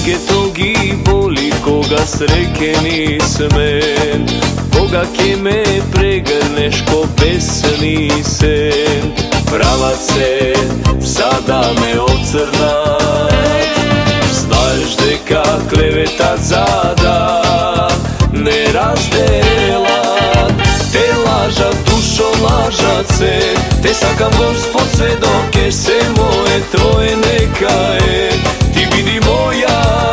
Koga to gi boli, koga sreke nismen, koga ke me pregrneš ko pesni sen. Pravace, sada me ocrnat, znaš deka klevetat zada ne razdelat. Te lažat, dušo lažat se, te sakam Gospod svedoke se moje, tvoje neka je. Ti vidi moja,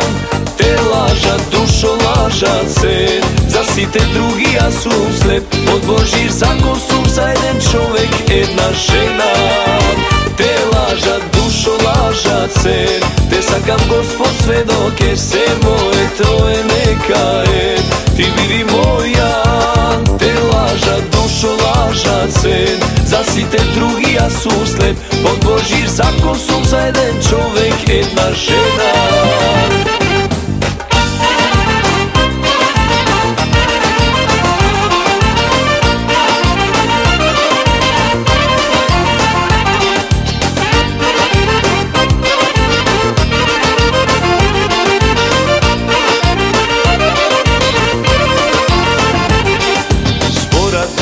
te lažat, dušo lažat se, zasi te drugi ja su slep. Pod Božji zakon su za jedan čovek, jedna žena. Te lažat, dušo lažat se, te sakam Gospod svedoke se moje, tvoje neka je. Ti vidi moja, te lažat, dušo lažat se, zasi te drugi ja su slep. Pod Božji zakon su za jedan čovek, jedna žena.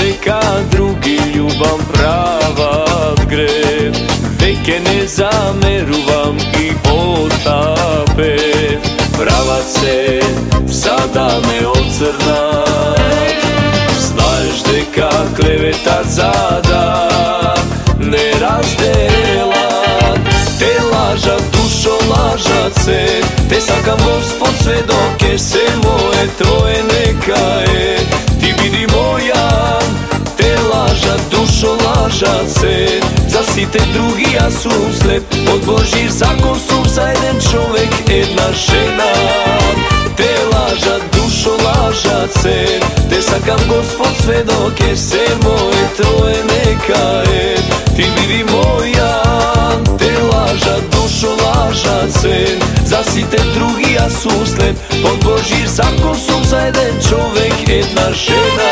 Deka drugi ljubav pravat gre, veke ne zameruvam i otapet. Pravace, sada me ocrnat, znaš deka klevetat zada ne razdelat. Te lažat, dušo lažat se, te sakam Gospod svedoke se moje, tvoje neka je. Ti vidi moja, te lažat, dušo lažat se, zasi te drugi ja su slep. Pod Božji zakon su za jedan čovek, jedna žena. Te lažat, dušo lažat se, te sakam Gospod svedoke se moje, tvoje neka je. Ti vidi moja, te lažat, dušo lažat se, zasi te drugi ja su slep. Pod Božji zakon su za jedan čovek, jedna žena.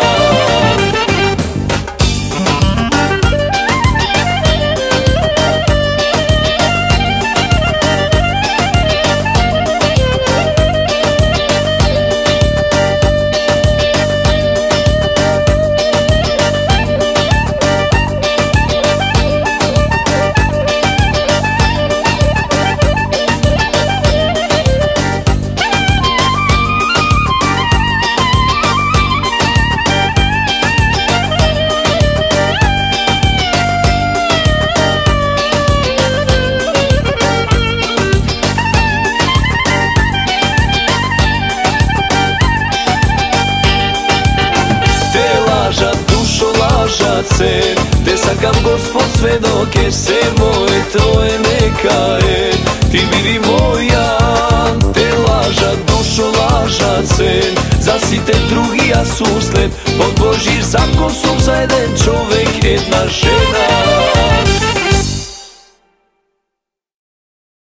Se, te sakam Gospod svedoke se moje, tvoje neka je. Ti vidi moja, te lažat, dušo lažat se, zasi te drugi ja su slep. Pod Božji zakon su za jedan čovek, jedna žena.